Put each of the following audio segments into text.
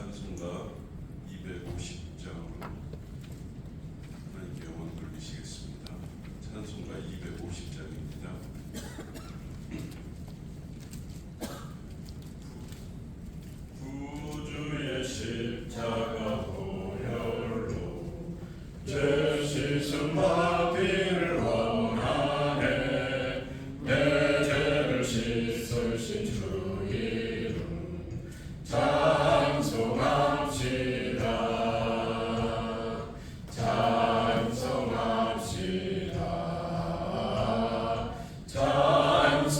찬송가 250장 하나님께 영원 돌리시겠습니다. 찬송가 250장입니다. 구주의 십자가 보혈로 죄 씻은 마귀를 원하네. 내 죄를 씻으신 주 이름 찬송합시다. 찬송합시다. 찬송합시다.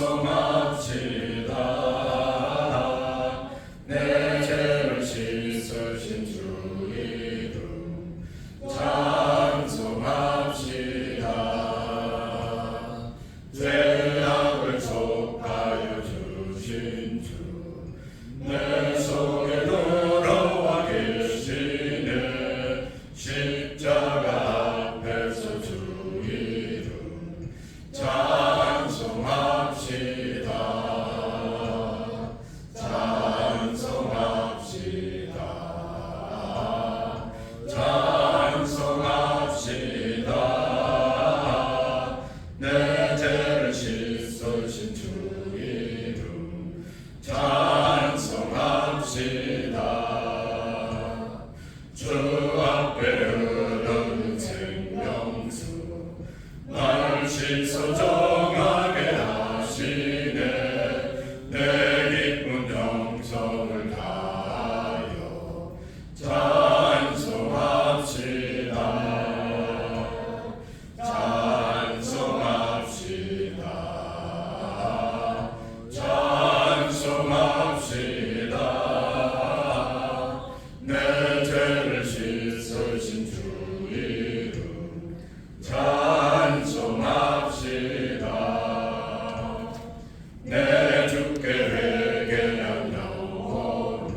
내 죄를 씻으신 주 이름 찬송합시다. 죄악을 족하여 주신 주 내 속에 들어와 계시네. 십자가 앞에서 주 이름 찬송합시다. 찬송합시다. 찬송합시다. 내 죄를 씻으신 주 이름 찬송합시다. 주 앞에 흐르는 생명수 나를 씻어 정하게 하시네. 내 기쁜 영성을 다하여 찬송합시다. 찬송합시다. 찬송합시다. 내 죄를 씻으신 주 이름 찬송합시다. 내 주께 회개한 영혼은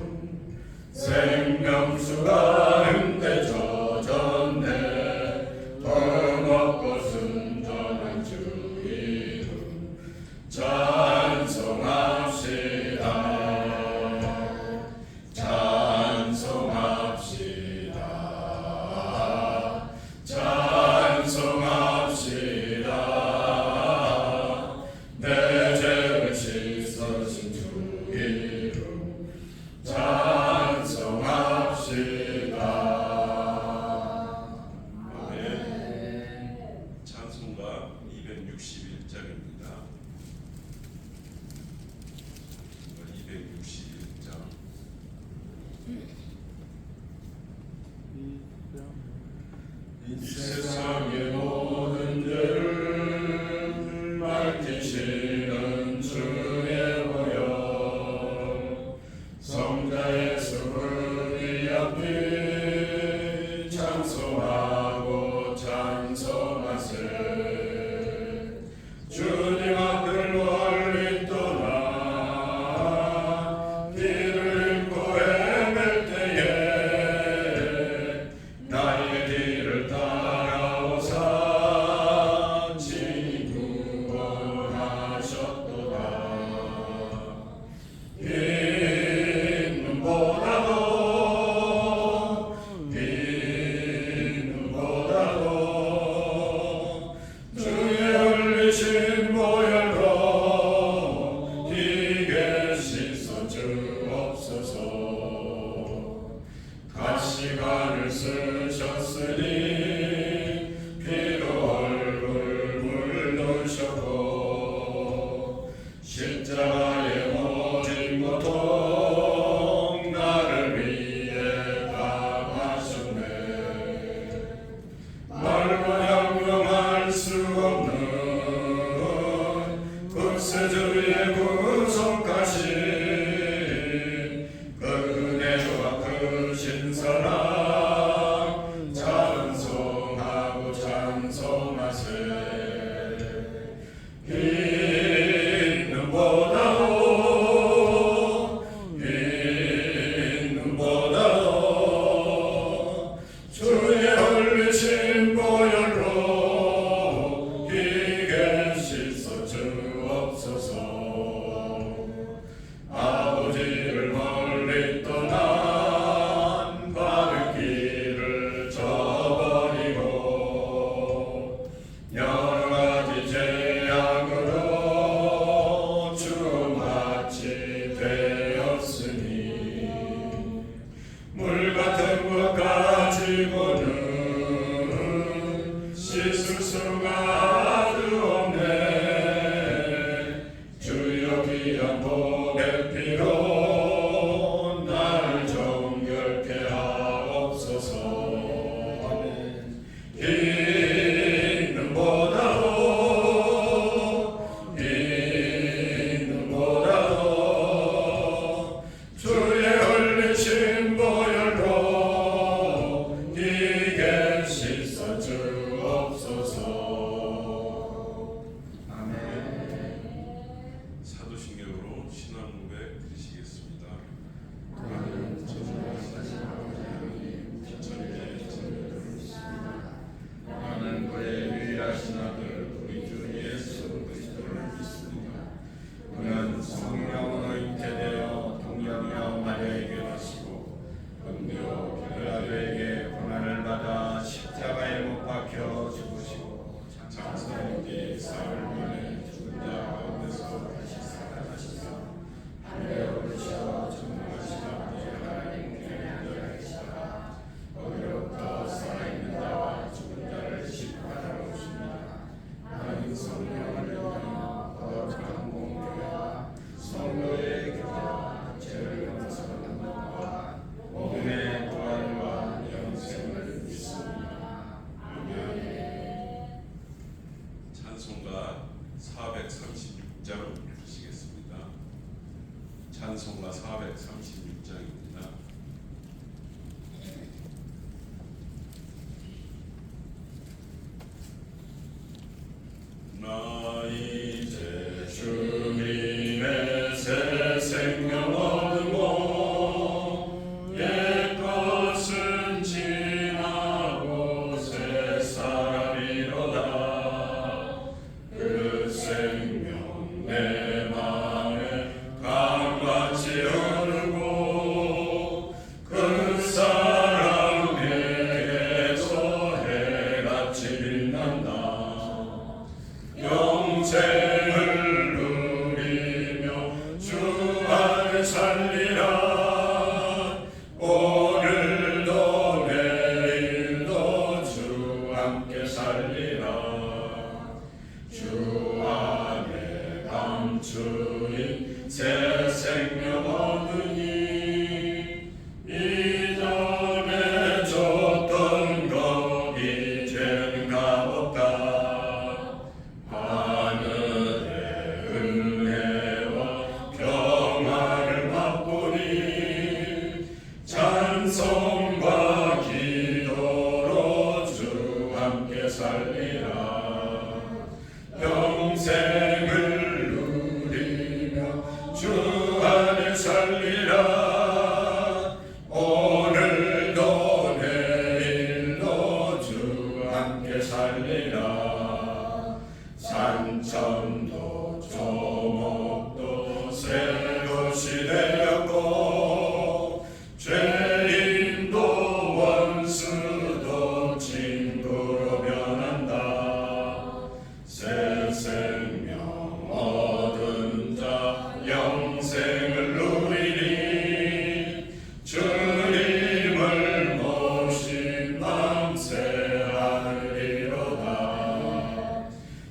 생명수가 흔대 젖었네. 더먹고 순전한 주 이름 찬송합시다. 찬송합시다. 찬송합시다. 내 죄를 씻으신 주 이름 찬송합시다. 아멘. 찬송가 261장입니다. 261장. 이 세상의 모든 죄를 맡기시는 주의 보혈 성자 예수 그리 앞에 찬송하고 찬송하세. 주님 앞을 멀리 떠나 길을 잃고 헤맬 때에 나의 길을 따라오사 친히 구원하셨도다. 빈 눈보다도 주의 흘리신 보혈로 희게 씻어 주옵소서. 가시관을 쓰셨으니 피로 얼굴 물드셨고 십자가의 모진 고통 나를 위해 당하셨네. 말로 형용할 수 없는 구세주의 구속하신 그 은혜와 크신 사랑 찬송하고 찬송하세. 빈 눈보다도 주의 흘리신 보혈로 희게 씻어 주옵소서. 아버지를 멀리 떠나 찬송가 436장입니다. 나 이제 주님의 새 생명 얻고 옛것은 지나고 새 사람이로다. 그 생명 내 맘에 강같이 흐르고 그 사랑에게서 해같이 빛난다. 영생을 누리며 주 안에 살리라. 오늘도 내일도 주 함께 살리라. 주 안에 감추인 새 생명 얻으니 이전에 줬던 것 이젠 값없다. 하늘의 은혜와 평화를 맛보니 찬송과 기도로 주 함께 살리라. 영생을 누리며 주 안에 살리라. 오늘도 내일도 주 함께 살리라. 산천도 조목도 새 것이 되었고 죄인도 원수도 친구로 변한다. 새 생명 얻은 자 영생을 누리니 주님을 모신 밤새 하늘이로다.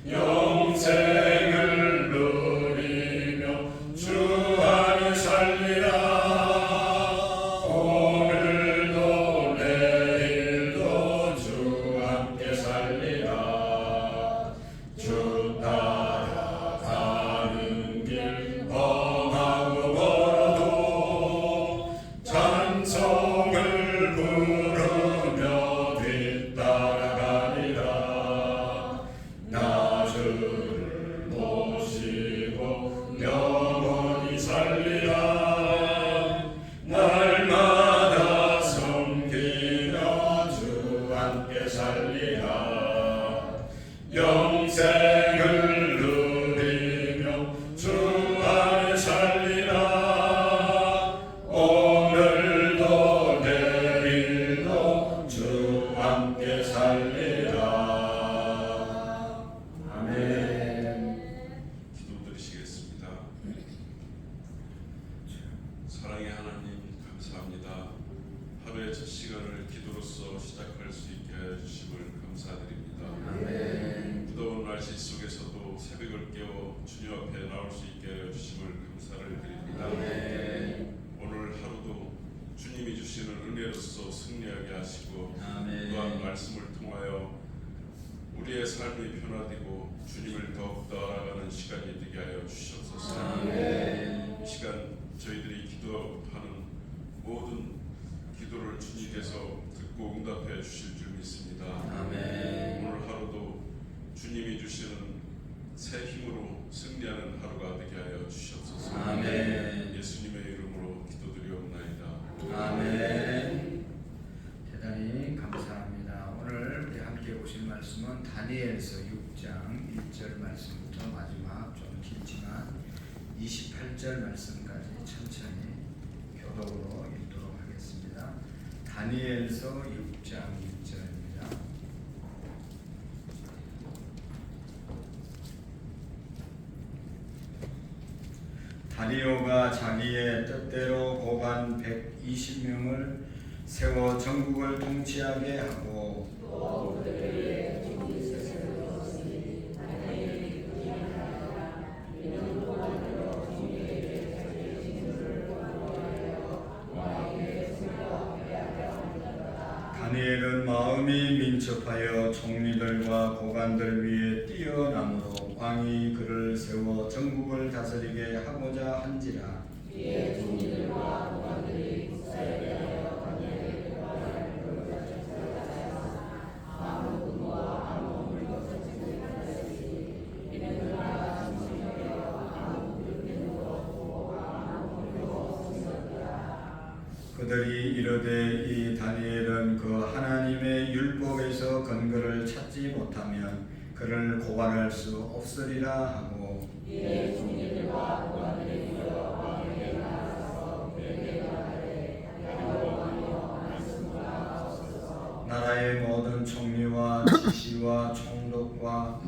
영생을 누리며 주 안에 살리라. 오늘도 내일도 주 함께 살리라. 주 따라가는 길 험하고 멀어도 찬송을 부르며 뒤따라가리라. 나 주를 모시고 영원히 살리라. 날마다 섬기며 주 함께 살리라. 영생을 누리며 주 안에 살리라. 오늘도 내일도 주 함께 살리라. 아멘. 기도드리시겠습니다. 사랑의 하나님 감사합니다. 하루의 첫 시간을 기도로서 시작할 수 있게 해주심을 감사드립니다. 무더운 날씨 속에서도 새벽을 깨워 주님 앞에 나올 수 있게 해주심을 감사를 드립니다. 오늘 하루도 주님이 주시는 은혜로서 승리하게 하시고 또한 말씀을 통하여 우리의 삶이 변화되고 주님을 더욱더 알아가는 시간이 되게 하여 주시옵소서. 이 시간 저희들이 기도하는 모든 기도를 주님께서 듣고 응답해 주실 줄 믿습니다. 오늘 하루도 주님이 주시는 새 힘으로 승리하는 하루가 되게 하여 주시옵소서. 예수님의 이름으로 기도드리옵나이다. 대단히 감사합니다. 오늘 우리 함께 보실 말씀은 다니엘서 6장 1절 말씀부터 마지막 좀 길지만 28절 말씀까지 천천히 교독으로 읽도록 하겠습니다. 다니엘서 6장 1절입니다. 다리오가 자기의 뜻대로 고관 120명을 세워 전국을 통치하게 하고 다니엘은 마음이 민첩하여 총리들과 고관들 위에 뛰어남으로 왕이 그를 세워 전국을 다스리게 하고자 한지라. 그들이 이르되 이 다니엘은 그 하나님의 율법에서 근거를 찾지 못하면 그를 고발할 수 없으리라 하고 나라의 모든 총리와 지시와 총독과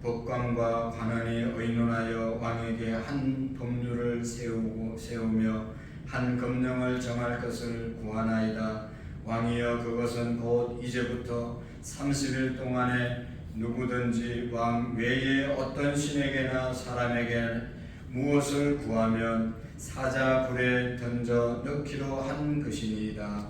법관과 관원이 의논하여 왕에게 한 법률을 세우며 한 금령을 정할 것을 구하나이다. 왕이여 그것은 곧 이제부터 30일 동안에 누구든지 왕 외에 어떤 신에게나 사람에게 무엇을 구하면 사자불에 던져 넣기로 한 것이니이다.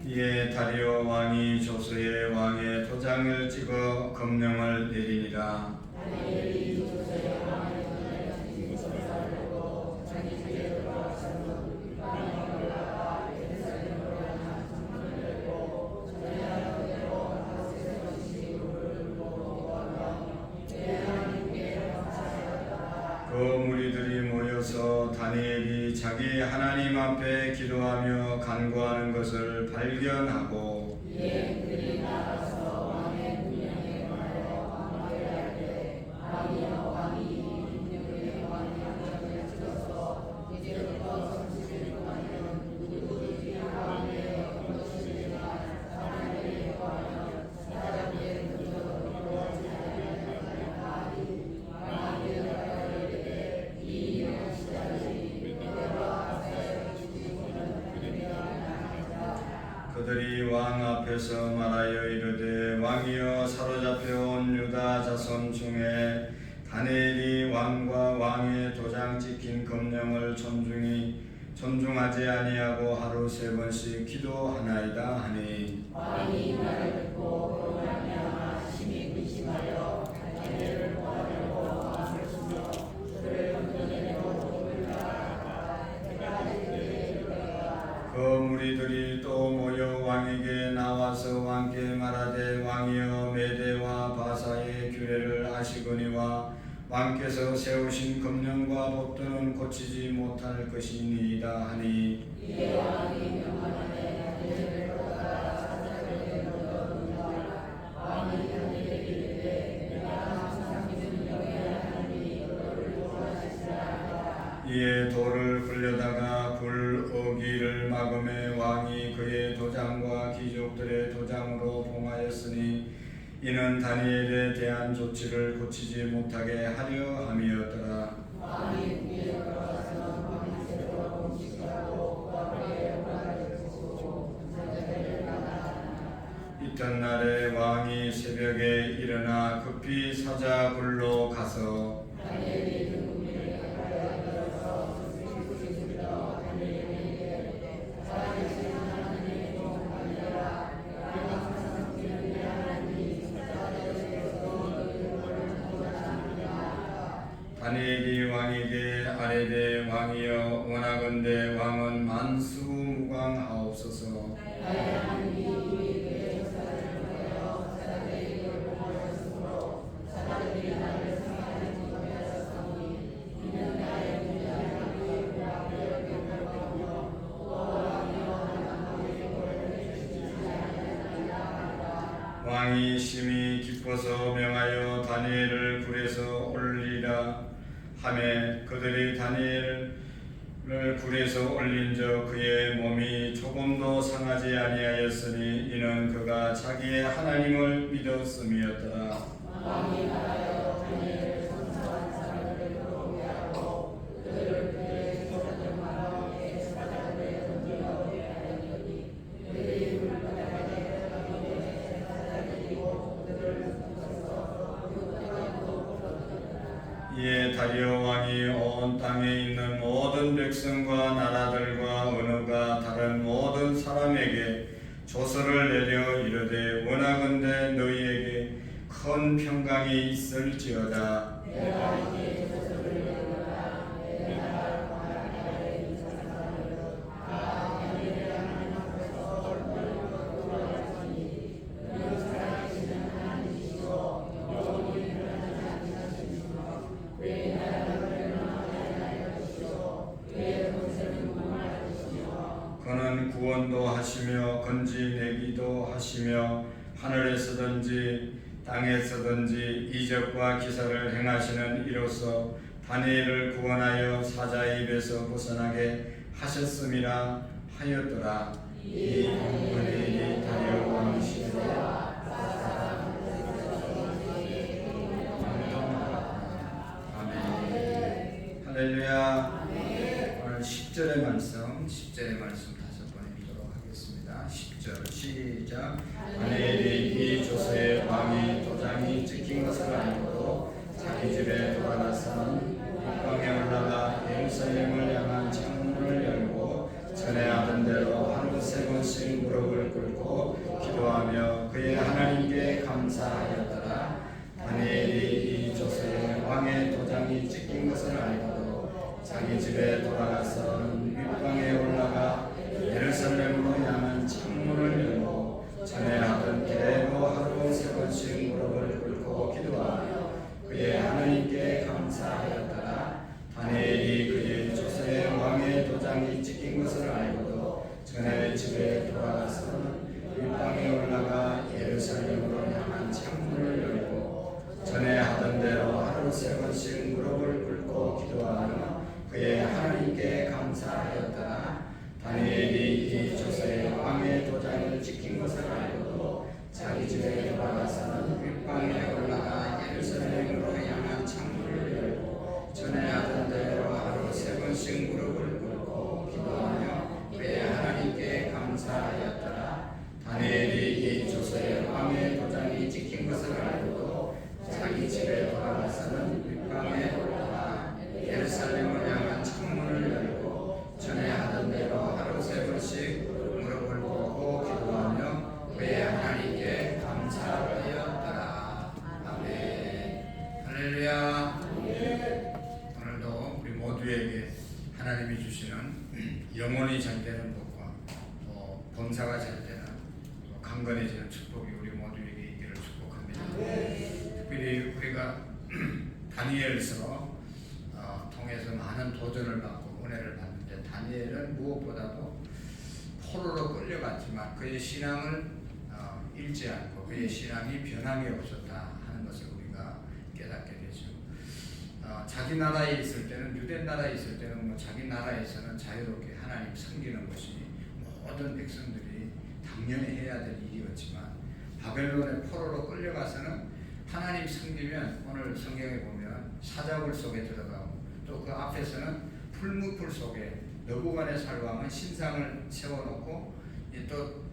이에 다리오 왕이 조서에 왕의 도장을 찍어 검령을 내리니라. 그 무리들이 모여서 다니엘이 자기 하나님 앞에 기도하며 간구하는 것을 발견하고 그들이 왕 앞에서 말하여 이르되 왕이여 사로잡혀 온 유다 자손 중에 다니엘이 왕과 왕의 도장 찍힌 검령을 존중하지 아니하고 하루 3번씩 기도하나이다 하니 왕이 이 말을 듣고 그로 말미암아 심히 근심하여 다니엘을 구하려고 마음을 쓰며 그를 건져내려고 돌을 나아가다가 해가 질 때에 이르러가 그 무리들이 또 모여 왕에게 나와서 왕께 말하되 왕이여 메대와 바사의 규례를 아시거니와 왕께서 세우신 검령과 법도는 고치지 못할 것이니이다 하니 이에 왕이 명하되 다니엘을 끌어다가 사자굴에 넣어두니라. 왕이 다니엘에게 이르되 내가 항상 믿는 여호와의 하나님이 너를 구원하시리라 하니라. 이에 돌을 굴려다가 굴 어기를 막음에 왕이 그의 도장과 귀족들의 도장으로 봉하였으니 이는 다니엘에 대한 조치를 고치지 못하게 하려 함이었더라. 왕이 위에 들어가서 왕세로 음식하고 구하기에 영광을 주시고 사자들을 나가나. 이튿날에 왕이 새벽에 일어나 급히 사자굴로 가서 다니엘이 등불을 가까이 들어서 술을 들어 다니엘에게 살아계신 하나님의 종 다니엘아, 내가 항상 믿는 내 하나님이 사자들에게서 너를 구원하시리라. 다니엘이 왕에게 아뢰되 왕이여 원하건대 왕은 만수무강하옵소서. 나의 하나님이 우리에게 역사를 통하여 사자들에게 복하셨으므로 사자들이 나를 생각하지 못하였으니 이는 나의 문제를 하기에 구하기를 경멸하며 또 왕이여 나의 복을 해주시지 아니하나이다. 왕이 심히 기뻐서 명하여 다니엘을 굴에서 올리라 하매 그들이 다니엘을 굴에서 올린적 그의 몸이 조금도 상하지 아니하였으니 이는 그가 자기의 하나님을 믿었음이었더라. 왕이 말하여 다니엘을 선사한 사람들을 부르게 하고 그들을 그들의 사자들마다 사자들의 던지어 하였더니 그들이 물바닥에 떨어지되 사자들이 곧 그들을 던져서 그 바닥으로 풀어들었더라. 이에 다리오 다리오 왕이 온 땅에 있는 모든 백성과 나라들과 언어가 다른 모든 사람에게 조서를 내려 이르되 원하건대 너희에게 큰 평강이 있을지어다. 내가 이제 조서를 내리노라. 내 나라를 나라에 있는 사람들은 다 다니엘 하나님 앞에서 얼굴로 돌아가시니 너희 살아계시는 하나님이시오 영원히 변하지 않으시니라. 왜 나라를 변화하지 않으시오 왜 권세는 무한하시오. 그는 구원도 하시며 건지내기도 하시며 하늘에서든지 땅에서든지 이적과 기사를 행하시는 이로써 다니엘을 구원하여 사자의 입에서 벗어나게 하셨음이라 하였더라. 이 다니엘이 다리오 왕이시되 아멘. 할렐루야. 오늘 10절의 말씀 5번 읽도록 하겠습니다. 10절 시작. 다니엘이 이 조서에 왕의 도장이 찍힌 것을 알고도 자기 집에 돌아가서는 북방에 올라가 예루살렘을 향한 창문을 열고 전에 하던 대로 하루 3번씩 무릎을 꿇고 기도하며 그의 하나님께 감사하였더라. 다니엘이 이 조서에 왕의 도장이 찍힌 것을 알고도 자기 집에 돌아가서는 윗방에 올라가 예루살렘으로 향한 창문을 열고 전에 하던 대로 하루 3번씩 무릎을 꿇고 기도하며 그의 하나님께 감사하였더라. 다니엘이 그의 조서에 왕의 도장이 찍힌 것을 알고도 전에 집에 돌아가서는 윗방에 올라가 예루살렘으로 향한 창문을 열고 전에 하던 대로 하루 3번씩 무릎을 꿇고 기도하며 그의 하나님께 감사하였더라. 다니엘이 이 조서에 왕의 도장을 찍힌 것을 알고도 자기 집에 돌아가서는 윗방에 올라가 예루살렘으로 향한 창문을 열고 전에 하던 대로 하루 3번씩 무릎을 꿇고 기도하며 그의 하나님께 감사하였더라. 다니엘이 이 조서에 왕의 도장이 찍힌 것을 알고도 자기 집에 돌아가서는 윗방에 올라가 예루살렘을 향한 창문을 열고 전에 하던 대로 하루 3번씩 무릎을 꿇고 기도하며 그의 하나님께 감사하였더라. 아멘. 할렐루야. 오늘도 우리 모두에게 하나님이 주시는 영혼이 잘 되는 복과 또 범사가 잘 되는 또 강건해지는 축복이 우리 모두에게 있기를 축복합니다. 특별히 우리가 다니엘서 통해서 많은 도전을 받고 은혜를 받는데 다니엘은 무엇보다도 포로로 끌려갔지만 그의 신앙을 잃지 않고 그의 신앙이 변함이 없었다 하는 것을 우리가 깨닫게 되죠. 자기 나라에 있을 때는 유대 나라에 있을 때는 뭐 자기 나라에서는 자유롭게 하나님 섬기는 것이 모든 백성들이 당연히 해야 될 일이었지만 바벨론의 포로로 끌려가서는 하나님 섬기면 오늘 성경에 보면 사자굴 속에 들어가고 또 그 앞에서는 풀무풀 속에 너부갓네살 왕은 신상을 세워놓고 또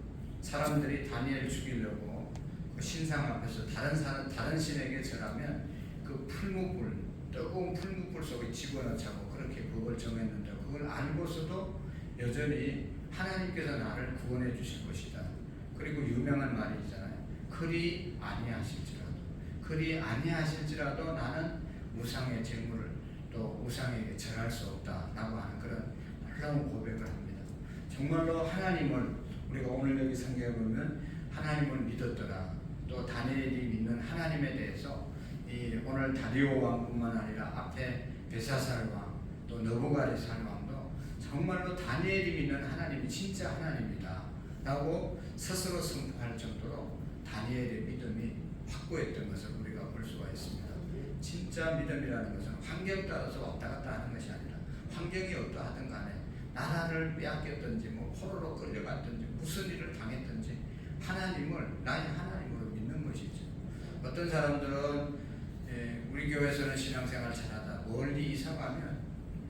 사람들이 다니엘 죽이려고 그 신상 앞에서 다른 신에게 절하면 그 풀무풀 뜨거운 풀무풀 속에 집어넣자고 그렇게 법을 정했는데 그걸 알고서도 여전히 하나님께서 나를 구원해 주실 것이다. 그리고 유명한 말이 있잖아요. 그리 아니하실지라도 나는 우상의 제물을 또 우상에게 절할 수 없다라고 하는 그런 놀라운 고백을 합니다. 정말로 하나님을 우리가 오늘 여기 성경에 보면 하나님을 믿었더라. 또 다니엘이 믿는 하나님에 대해서 이 오늘 다리오 왕뿐만 아니라 앞에 벨사살 왕, 또 느부갓네살 왕도 정말로 다니엘이 믿는 하나님이 진짜 하나님이다 라고 스스로 선포할 정도로 다니엘의 믿음이 확고했던 것을 우리가 볼 수가 있습니다. 진짜 믿음이라는 것은 환경 따라서 왔다 갔다 하는 것이 아니라 환경이 어떠하든 간에 나라를 빼앗겼든지 뭐 포로로 끌려갔든지 무슨 일을 당했든지 하나님을 나의 하나님으로 믿는 것이죠. 어떤 사람들은 우리 교회에서는 신앙생활 잘하다 멀리 이사가면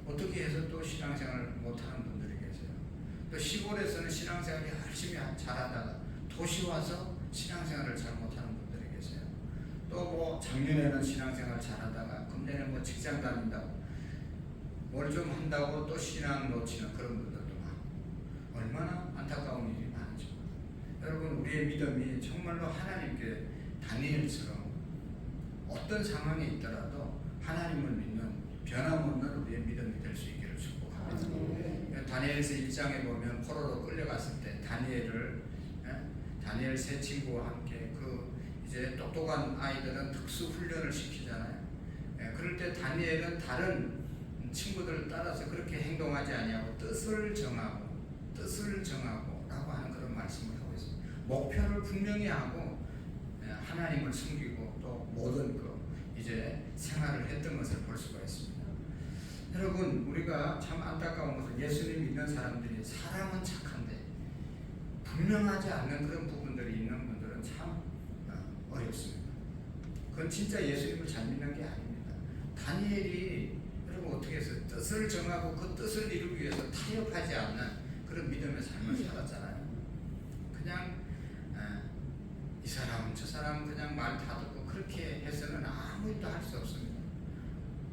어떻게 해서 또 신앙생활을 못하는 분들이 계세요. 또 시골에서는 신앙생활을 열심히 잘하다가 도시 와서 신앙생활을 잘 못하는 분들이 계세요. 또 뭐 작년에는 신앙생활 잘하다가 금년 때는 뭐 직장 다닌다고 뭘 좀 한다고 또 신앙 놓치는 그런 분들도 많고 얼마나 안타까운 일이 많죠. 여러분 우리의 믿음이 정말로 하나님께 다니엘처럼 어떤 상황에 있더라도 하나님을 믿는 변함없는 우리의 믿음이 될 수 있기를 축복합니다. 다니엘서 1장에 보면 포로로 끌려갔을 때 다니엘 세 친구와 함께 그 이제 똑똑한 아이들은 특수 훈련을 시키잖아요. 그럴 때 다니엘은 다른 친구들을 따라서 그렇게 행동하지 아니하고 뜻을 정하고 라고 하는 그런 말씀을 하고 있습니다. 목표를 분명히 하고 하나님을 숨기고 또 모든 이제 생활을 했던 것을 볼 수가 있습니다. 여러분 우리가 참 안타까운 것은 예수님 믿는 사람들이 사람은 착한데 분명하지 않는 그런 부분들이 있는 분들은 참 어렵습니다. 그건 진짜 예수님을 잘 믿는 게 아닙니다. 다니엘이 여러분 어떻게 해서 뜻을 정하고 그 뜻을 이루기 위해서 타협하지 않는 그런 믿음의 삶을 살았잖아요. 그냥 이 사람 저 사람 그냥 말 다 듣고 그렇게 해서는 아무 일도 할 수 없습니다.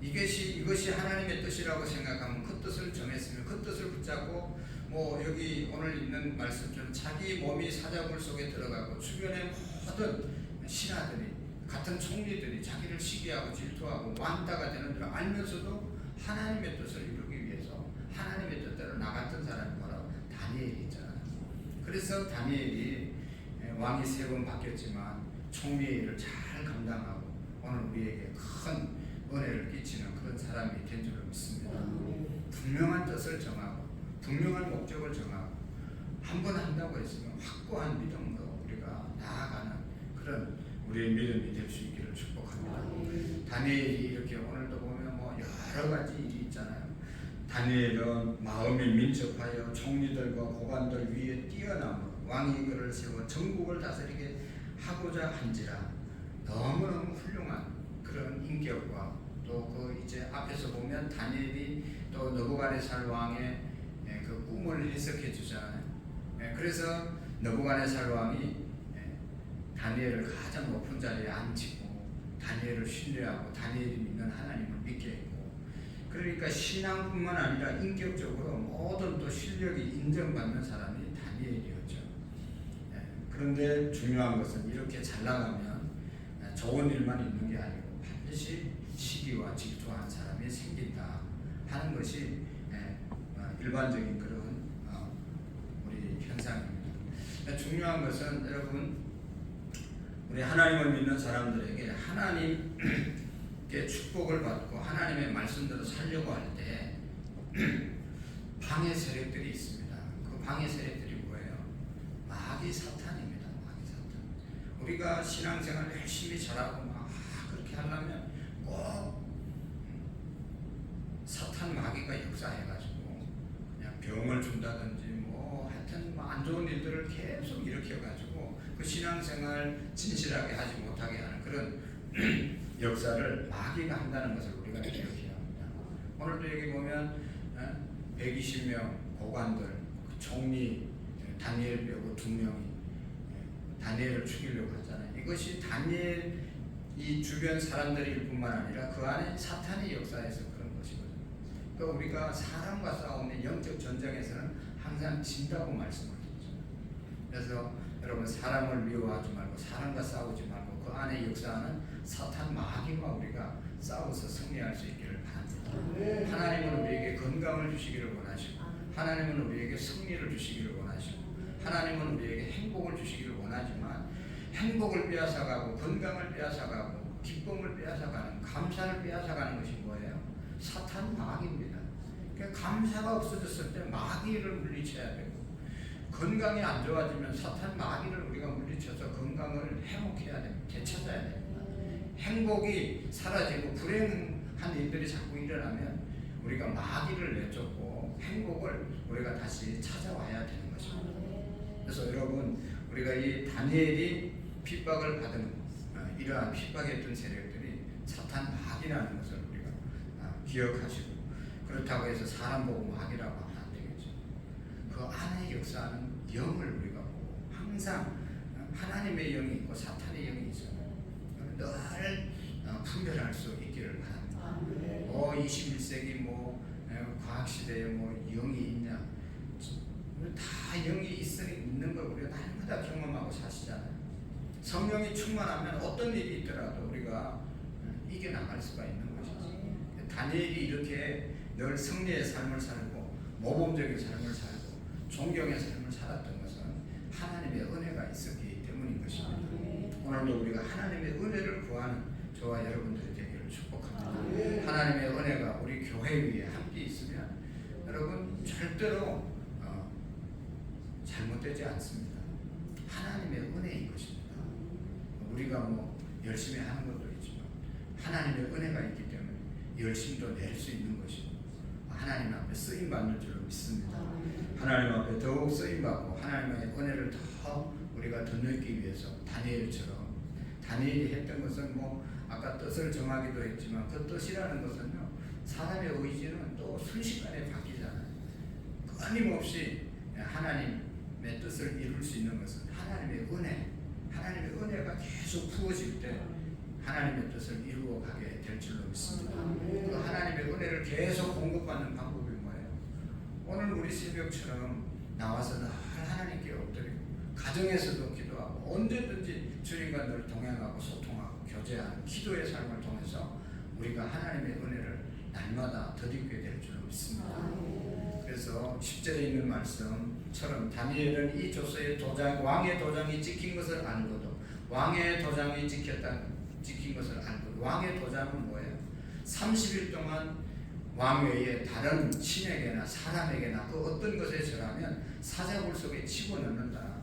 이것이 하나님의 뜻이라고 생각하면 그 뜻을 정했으면 그 뜻을 붙잡고 뭐 여기 오늘 있는 말씀처럼 자기 몸이 사자굴 속에 들어가고 주변의 모든 신하들이 같은 총리들이 자기를 시기하고 질투하고 왕따가 되는 줄 알면서도 하나님의 뜻을 이루기 위해서 하나님의 뜻대로 나갔던 사람이 바로 다니엘이 있잖아요. 그래서 다니엘이 왕이 3번 바뀌었지만 총리의 일을 잘 감당하고 오늘 우리에게 큰 은혜를 끼치는 그런 사람이 된 줄로 믿습니다. 분명한 뜻을 정하고 분명한 목적을 정하고 한 번 한다고 했으면 확고한 믿음으로 우리가 나아가는 그런 우리의 믿음이 될 수 있기를 축복합니다. 다니엘이 이렇게 오늘도 보면 뭐 여러 가지 일이 있잖아요. 다니엘은 마음이 민첩하여 총리들과 고관들 위에 뛰어남으로 왕이 그를 세워 전국을 다스리게 하고자 한지라. 너무너무 훌륭한 그런 인격과 또 그 이제 앞에서 보면 다니엘이 또 느부갓네살 왕의 그 꿈을 해석해 주잖아요. 그래서 느부갓네살 왕이 다니엘을 가장 높은 자리에 앉히고 다니엘을 신뢰하고 다니엘이 믿는 하나님을 믿게 했고, 그러니까 신앙뿐만 아니라 인격적으로 모든 또 실력이 인정받는 사람이 다니엘이었죠. 그런데 중요한 것은 이렇게 잘 나가면 좋은 일만 있는 게 아니고 반드시 시기와 질투하는 사람이 생긴다 하는 것이 일반적인 그런 우리 현상입니다. 중요한 것은 여러분 우리 하나님을 믿는 사람들에게 하나님께 축복을 받고 하나님의 말씀대로 살려고 할 때 방해 세력들이 있습니다. 그 방해 세력들이 뭐예요? 마귀 사탄입니다. 마귀 사탄. 우리가 신앙생활 열심히 잘하고 막 그렇게 하려면 꼭 사탄 마귀가 역사해가지고 그냥 병을 준다든지 뭐 하여튼 뭐 안 좋은 일들을 계속 일으켜가지고 그 신앙생활 진실하게 하지 못하게 하는 그런 역사를 마귀가 한다는 것을 우리가 기억해야 합니다. 오늘도 여기 보면 120명 고관들, 그 총리 다니엘 빼고 2명이 다니엘을 죽이려고 하잖아요. 이것이 다니엘 이 주변 사람들일 뿐만 아니라 그 안에 사탄이 역사해서 그런 것이거든요. 그러니까 우리가 사람과 싸우는 영적 전쟁에서는 항상 진다고 말씀을 드리죠. 그래서 여러분 사람을 미워하지 말고 사람과 싸우지 말고 그 안에 역사하는 사탄 마귀와 우리가 싸워서 승리할 수 있기를 바랍니다. 하나님은 우리에게 건강을 주시기를 원하시고 하나님은 우리에게 승리를 주시기를 원하시고 하나님은 우리에게 행복을 주시기를 원하지만 행복을 빼앗아가고 건강을 빼앗아가고 기쁨을 빼앗아가는 감사를 빼앗아가는 것이 뭐예요? 사탄 마귀입니다. 그러니까 감사가 없어졌을 때 마귀를 물리쳐야 되고 건강이 안 좋아지면 사탄 마귀를 우리가 물리쳐서 건강을 회복해야 됩니다. 되찾아야 됩니다. 행복이 사라지고 불행한 일들이 자꾸 일어나면 우리가 마귀를 내쫓고 행복을 우리가 다시 찾아와야 되는 것입니다. 그래서 여러분 우리가 이 다니엘이 핍박을 받은 이러한 핍박했던 세력들이 사탄 마귀라는 것을 우리가 기억하시고, 그렇다고 해서 사람 보고 마귀라고 하면 안 되겠죠. 그 안에 역사하는 영을 우리가 보고 항상 하나님의 영이 있고 사탄의 영이 있어요. 늘 분별할 수 있기를 바랍니다. 것입니다. 21세기 과학 시대에 영이 있냐? 다 영이 있는 걸 우리가 날마다 경험하고 사시잖아요. 성령이 충만하면 어떤 일이 있더라도 우리가 이겨나갈 수가 있는 것이지. 다니엘이 이렇게 늘 승리의 삶을 살고 모범적인 삶을 살고 존경의 삶을 살았던 것은 하나님의 은혜가 있었기 때문인 것입니다. 오늘도 우리가 하나님의 은혜를 구하는 저와 여러분들이 되기를 축복합니다. 하나님의 은혜가 우리 교회 위에 함께 있으면 여러분 절대로 잘못되지 않습니다. 하나님의 은혜인 것입니다. 우리가 열심히 하는 것도 있지만 하나님의 은혜가 있기 때문에 열심도 낼 수 있는 것이고 하나님 앞에 쓰임 받는 줄로 믿습니다. 하나님 앞에 더욱 쓰임 받고 하나님의 은혜를 더 우리가 더 느끼기 위해서 다니엘이 했던 것은 아까 뜻을 정하기도 했지만 그 뜻이라는 것은요, 사람의 의지는 또 순식간에 바뀌잖아요. 끊임없이 하나님의 뜻을 이룰 수 있는 것은 하나님의 은혜가 계속 부어질 때 하나님의 뜻을 이루어 가게 될 줄로 믿습니다. 그 하나님의 은혜를 계속 공급받는 방법이 뭐예요? 오늘 우리 새벽처럼 나와서 늘 하나님께 엎드리고 가정에서도 기도하고 언제든지 주님과 늘 동행하고 소통하고 교제하는 기도의 삶을 통해서 우리가 하나님의 은혜를 날마다 덧입게 될 줄로 믿습니다. 그래서 10절에 있는 말씀처럼 다니엘은 이 조서의 왕의 도장이 찍힌 것을 알고도 왕의 도장이 찍힌 것을 알고도 왕의 도장은 뭐예요? 30일 동안 왕 외에 다른 신에게나 사람에게나 그 어떤 것에 절하면 사자굴 속에 집어넣는다.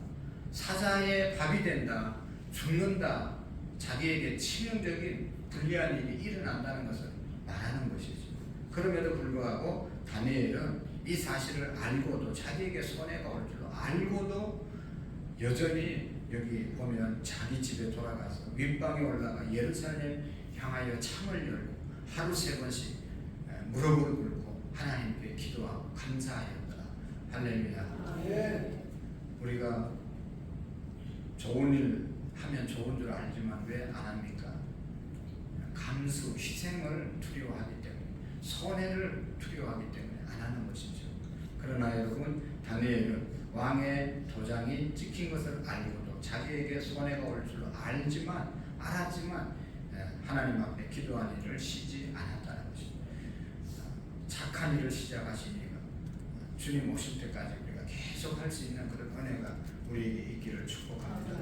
사자의 밥이 된다. 죽는다. 자기에게 치명적인 불리한 일이 일어난다는 것을 말하는 것이죠. 그럼에도 불구하고 다니엘은 이 사실을 알고도 자기에게 손해가 올 줄로 알고도 여전히 여기 보면 자기 집에 돌아가서 윗방에 올라가 예루살렘 향하여 창을 열고 하루 3번씩 무릎을 꿇고 하나님께 기도하고 감사하였다. 할렐루야. 우리가 좋은 일 하면 좋은 줄 알지만 왜 안 합니까? 감수, 희생을 두려워하기 때문에, 손해를 두려워하기 때문에 안 하는 것이죠. 그러나 여러분, 다니엘은 왕의 도장이 찍힌 것을 알고도 자기에게 손해가 올 줄로 알았지만 하나님 앞에 기도한 일을 쉬지 않았다는 것입니다. 착한 일을 시작하시니까 주님 오실 때까지 우리가 계속 할 수 있는 그런 은혜가 우리에게 있기를 축복합니다.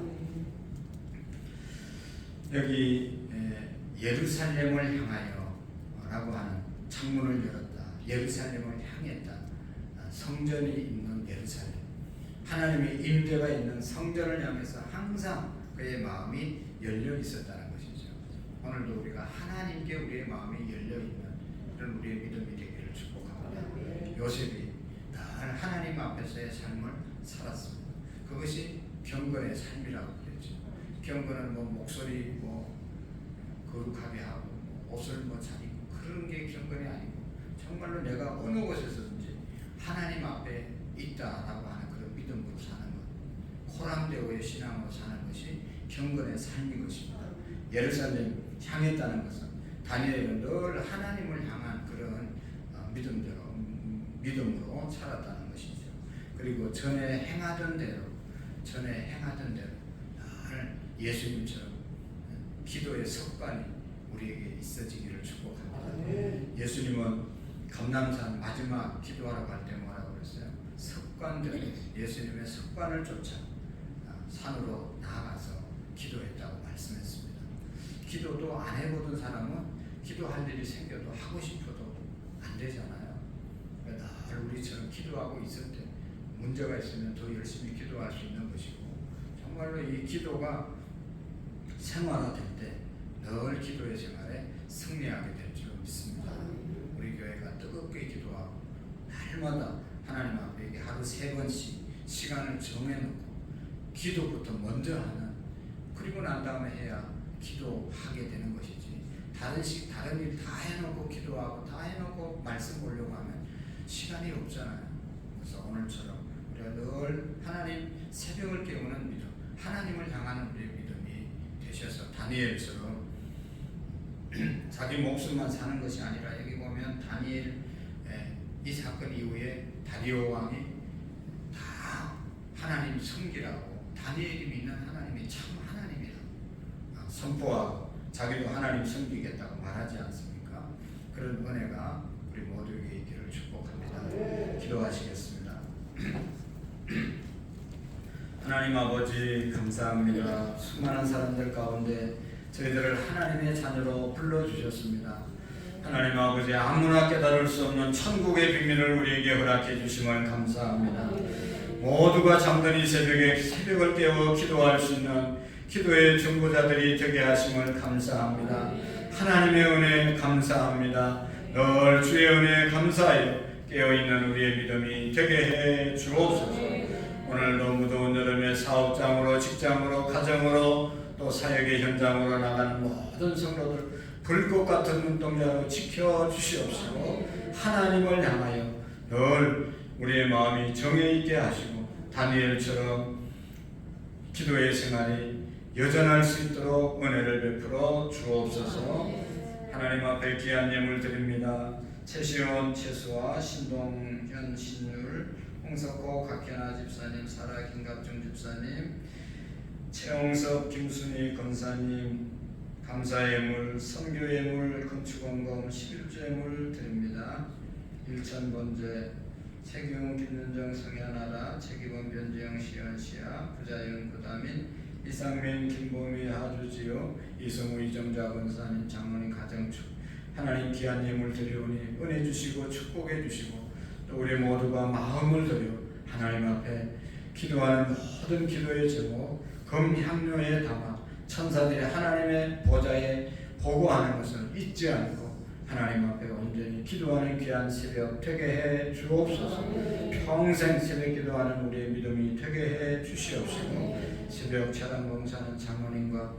여기 예루살렘을 향하여 라고 하는 창문을 열었다. 예루살렘을 향했다. 성전이 있는 예루살렘, 하나님의 임재가 있는 성전을 향해서 항상 그의 마음이 열려 있었다는 것이죠. 오늘도 우리가 하나님께 우리의 마음이 열려 있는 그런 우리의 믿음이 되기를 축복합니다. 요셉이 늘 하나님 앞에서의 삶을 살았습니다. 그것이 경건의 삶이라고 그랬죠. 경건은 목소리 거룩하게 하고 옷을 잘 입고 그런 게 경건이 아니고 정말로 내가 어느 곳에서든지 하나님 앞에 있다라고 하는 그런 믿음으로 사는 것, 코람데오의 신앙으로 사는 것이 경건의 삶인 것입니다. 예루살렘 향했다는 것은 다니엘은 늘 하나님을 향한 그런 믿음으로 살았다는 것이죠. 그리고 전에 행하던 대로 늘 예수님처럼 기도의 습관이 우리에게 있어지기를 축복합니다. 예수님은 감람산 마지막 기도하러 갈 때 뭐라고 그랬어요? 습관대로 예수님의 습관을 쫓아 산으로 나아가서 기도했다고 말씀했습니다. 기도도 안 해보던 사람은 기도할 일이 생겨도 하고 싶어도 안 되잖아요. 늘 우리처럼 기도하고 있을 때 문제가 있으면 더 열심히 기도할 수 있는 것이고, 정말로 이 기도가 생활화될 때 늘 기도의 생활에 승리하게 될 줄 믿습니다. 우리 교회가 뜨겁게 기도하고 날마다 하나님 앞에 하루 3번씩 시간을 정해놓고 기도부터 먼저 하는, 그리고 난 다음에 해야 기도하게 되는 것이지, 다른 일 다 해놓고 기도하고 다 해놓고 말씀 보려고 하면 시간이 없잖아요. 그래서 오늘처럼 우리가 늘 하나님 새벽을 깨우는 믿음, 하나님을 향하는 우리의 믿음이 되셔서 다니엘처럼 자기 목숨만 사는 것이 아니라 여기 보면 다니엘 이 사건 이후에 다리오 왕이 다 하나님 섬기라고 다니엘이 믿는 하나님이 참 하나님이라 선포하고 자기도 하나님 섬기겠다고 말하지 않습니까? 그런 은혜가 우리 모두에게 있기를 축복합니다. 기도하시겠습니다. 하나님 아버지 감사합니다. 수많은 사람들 가운데 저희들을 하나님의 자녀로 불러주셨습니다. 하나님 아버지 아무나 깨달을 수 없는 천국의 비밀을 우리에게 허락해 주심을 감사합니다. 모두가 잠든 이 새벽에 새벽을 깨워 기도할 수 있는 기도의 중보자들이 되게 하심을 감사합니다. 하나님의 은혜 감사합니다. 늘 주의 은혜에 감사하여 깨어있는 우리의 믿음이 되게 해 주옵소서. 오늘도 무더운 여름에 사업장으로 직장으로 가정으로 또 사역의 현장으로 나가는 모든 성도들 불꽃 같은 눈동자로 지켜주시옵시고 하나님을 향하여 늘 우리의 마음이 정에 있게 하시고 다니엘처럼 기도의 생활이 여전할 수 있도록 은혜를 베풀어 주옵소서. 하나님 앞에 귀한 예물 드립니다. 최시원 최수와 신동현 신율 홍석호 각현아 집사님 사라 김갑중 집사님 최홍섭 김순희 권사님 감사예물, 선교예물, 건축원금, 11조예물 드립니다. 일천번제, 최기웅, 김윤정, 성현아라, 최기범, 변지영, 시연시아, 부자연, 부다민, 이상민, 김보미, 하주지요, 이성우, 이정자 권사님, 장모님 가정축 하나님 귀한 예물 드리오니 은혜 주시고 축복해 주시고 또 우리 모두가 마음을 들여 하나님 앞에 기도하는 모든 기도의 제목 금향료에 담아 천사들이 하나님의 보좌에 보고하는 것을 잊지 않고 하나님 앞에 온전히 기도하는 귀한 새벽 되게 해 주옵소서. 평생 새벽 기도하는 우리의 믿음이 되게 해 주시옵시고 새벽 차단 봉사는 장로님과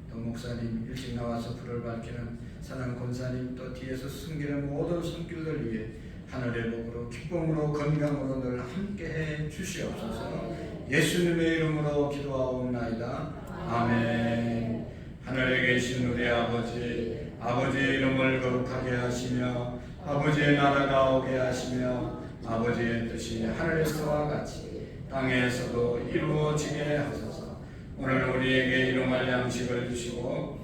또 목사님 일찍 나와서 불을 밝히는 사랑 권사님 또 뒤에서 숨기는 모든 손길들 위해 하늘의 복으로 기쁨으로 건강으로 늘 함께 해 주시옵소서. 예수님의 이름으로 기도하옵나이다. 아멘. 하늘에 계신 우리 아버지, 아버지의 이름을 거룩하게 하시며 아버지의 나라가 오게 하시며 아버지의 뜻이 하늘에서와 같이 땅에서도 이루어지게 하소서. 오늘 우리에게 일용할 양식을 주시고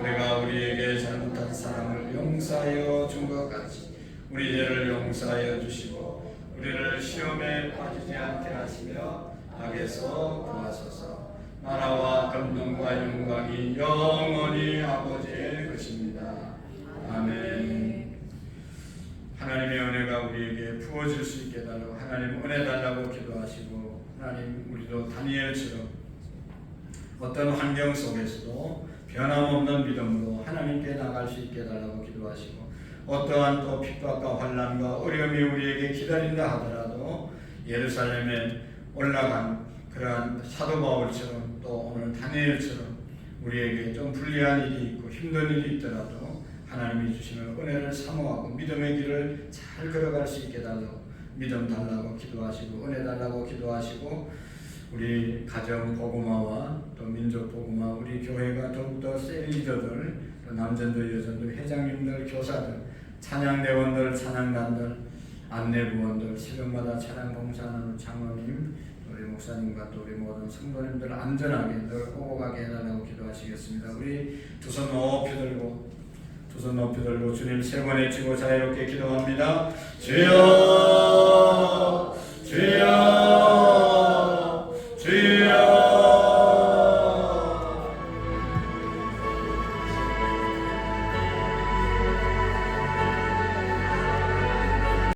우리가 우리에게 잘못한 사람을 용서하여 준 것 같이 우리 죄를 용서하여 주시고 우리를 시험에 빠지지 않게 하시며 악에서 구하소서. 나라와 권능과 영광이 영원히 아버지의 것입니다. 아멘. 하나님의 은혜가 우리에게 부어질 수 있게 달라고 하나님 은혜 달라고 기도하시고 하나님 우리도 다니엘처럼 어떤 환경 속에서도 변함없는 믿음으로 하나님께 나갈 수 있게 달라고 기도하시고 어떠한 또 핍박과 환난과 어려움이 우리에게 기다린다 하더라도 예루살렘에 올라간 그러한 사도 바울처럼 또 오늘 다니엘처럼 우리에게 좀 불리한 일이 있고 힘든 일이 있더라도 하나님이 주시는 은혜를 사모하고 믿음의 길을 잘 걸어갈 수 있게 달라고 믿음 달라고 기도하시고 은혜 달라고 기도하시고 우리 가정 복음화와 또 민족 복음화 우리 교회가 더욱더 셀 리더들 또 남전들 여전들 회장님들 교사들 찬양대원들 찬양단들 안내부원들 새벽마다 찬양 봉사하는 장로님 우리 목사님과 또 우리 모든 성도님들 안전하게 늘 오고 가게 해달라고 기도하시겠습니다. 우리 두 손 높이 들고 주님 세 번 외치고 자유롭게 기도합니다. 주여